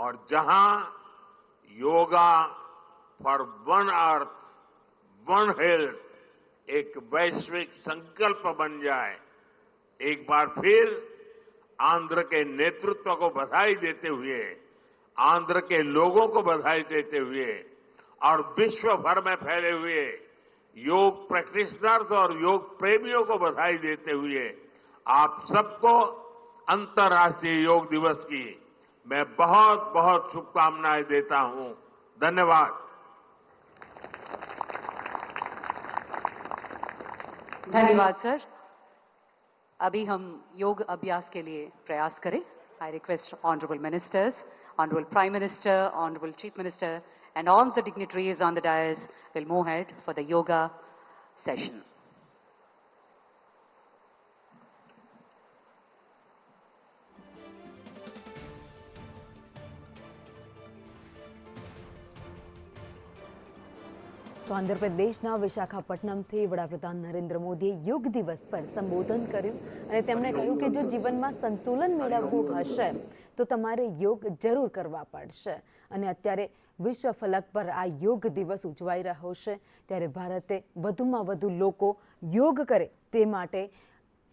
और जहां yoga for one earth one health एक वैश्विक संकल्प बन जाए, एक बार फिर आंध्र के नेतृत्व को बधाई देते हुए, आंध्र के लोगों को बधाई देते हुए और विश्व भर में फैले हुए योग प्रैक्टिशनर्स और योग प्रेमियों को बधाई देते हुए आप सबको अंतर्राष्ट्रीय योग दिवस की मैं बहुत बहुत शुभकामनाएं देता हूं। धन्यवाद। धन्यवाद सर। अभी हम योग अभ्यास के लिए प्रयास करें। I request honourable ministers, honourable prime minister, honourable chief minister and all the dignitaries on the dais will move ahead for the yoga session. તો આંધ્રપ્રદેશના વિશાખાપટ્ટનમથી વડાપ્રધાન નરેન્દ્ર મોદીએ યોગ દિવસ પર સંબોધન કર્યું અને તેમણે કહ્યું કે જો જીવનમાં સંતુલન મેળવવું હશે તો તમારે યોગ જરૂર કરવા પડશે અને અત્યારે વિશ્વ ફલક પર આ યોગ દિવસ ઉજવાઈ રહ્યો છે ત્યારે ભારતે વધુમાં વધુ લોકો યોગ કરે તે માટે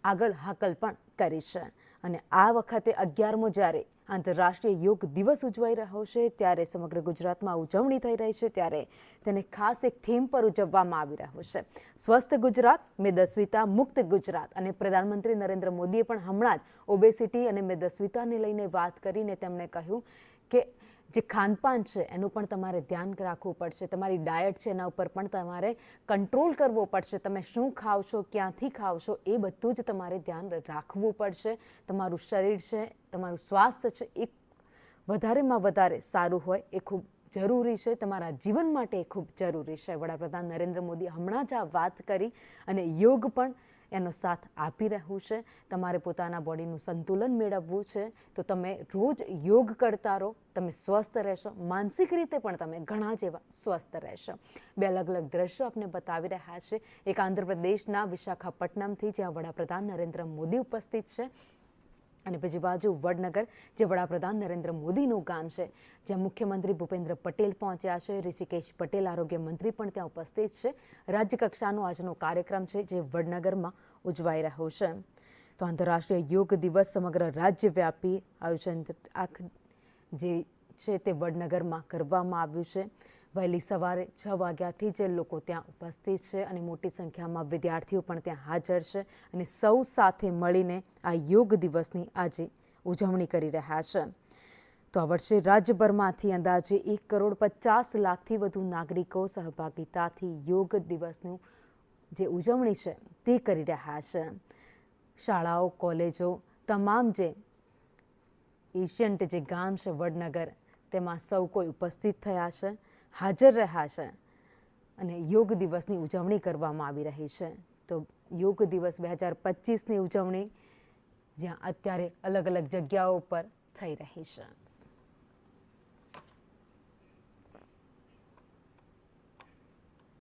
આગળ હાકલ પણ કરી છે અને આ વખતે 11મો જ્યારે આંતરરાષ્ટ્રીય યોગ દિવસ ઉજવાઈ રહ્યો છે ત્યારે સમગ્ર ગુજરાતમાં ઉજવણી થઈ રહી છે ત્યારે તેને ખાસ એક થીમ પર ઉજવવામાં આવી રહ્યો છે સ્વસ્થ ગુજરાત મેદસ્વીતા મુક્ત ગુજરાત અને પ્રધાનમંત્રી નરેન્દ્ર મોદીએ પણ હમણાં જ ઓબેસિટી અને મેદસ્વીતાને લઈને વાત કરીને તેમણે કહ્યું કે જે ખાનપાન છે એનું પણ તમારે ધ્યાન રાખવું પડશે, તમારી ડાયટ છે એના ઉપર પણ તમારે કંટ્રોલ કરવો પડશે, તમે શું ખાવ છો, ક્યાંથી ખાવ છો એ બધું જ તમારે ધ્યાન રાખવું પડશે, તમારું શરીર છે, તમારું સ્વાસ્થ્ય છે એ વધારેમાં વધારે સારું હોય એ ખૂબ જરૂરી છે, તમારા જીવન માટે એ ખૂબ જરૂરી છે। વડાપ્રધાન નરેન્દ્ર મોદી હમણાં જ આ વાત કરી અને યોગ પણ એનો સાથ આપી રહ્યું છે। તમારે પોતાના બોડીનું સંતુલન મેળવવું છે તો તમે રોજ યોગ કરતા રહો, તમે સ્વસ્થ રહેશો, માનસિક રીતે પણ તમે ઘણા જેવા સ્વસ્થ રહેશો। બે અલગ અલગ દ્રશ્યો આપણે બતાવી રહ્યા છે, એક આંધ્રપ્રદેશના વિશાખાપટ્ટનમથી જ્યાં વડાપ્રધાન નરેન્દ્ર મોદી ઉપસ્થિત છે અને બીજી બાજુ વડનગર જે વડાપ્રધાન નરેન્દ્ર મોદીનું ગામ છે જ્યાં મુખ્યમંત્રી ભૂપેન્દ્ર પટેલ પહોંચ્યા છે, ઋષિકેશ પટેલ આરોગ્ય મંત્રી પણ ત્યાં ઉપસ્થિત છે। રાજ્યકક્ષાનો આજનો કાર્યક્રમ છે જે વડનગરમાં ઉજવાઈ રહ્યો છે। તો આંતરરાષ્ટ્રીય યોગ દિવસ સમગ્ર રાજ્યવ્યાપી આયોજન જે છે તે વડનગરમાં કરવામાં આવ્યું છે। વહેલી સવારે 6 વાગ્યાથી જ લોકો ત્યાં ઉપસ્થિત છે અને મોટી સંખ્યામાં વિદ્યાર્થીઓ પણ ત્યાં હાજર છે અને સૌ સાથે મળીને આ યોગ દિવસની આજે ઉજવણી કરી રહ્યા છે। તો આ વર્ષે રાજ્યભરમાંથી અંદાજે 1,50,00,000થી વધુ નાગરિકો સહભાગિતાથી યોગ દિવસનું જે ઉજવણી છે તે કરી રહ્યા છે। શાળાઓ, કોલેજો, તમામ જે એશિયન્ટ જે ગામ છે વડનગર તેમાં સૌ કોઈ ઉપસ્થિત થયા છે, હાજર રહ્યા છે અને યોગ દિવસની ઉજવણી કરવામાં આવી રહી છે। તો યોગ દિવસ 2025ની ઉજવણી જ્યાં અત્યારે અલગ અલગ જગ્યાઓ પર થઈ રહી છે।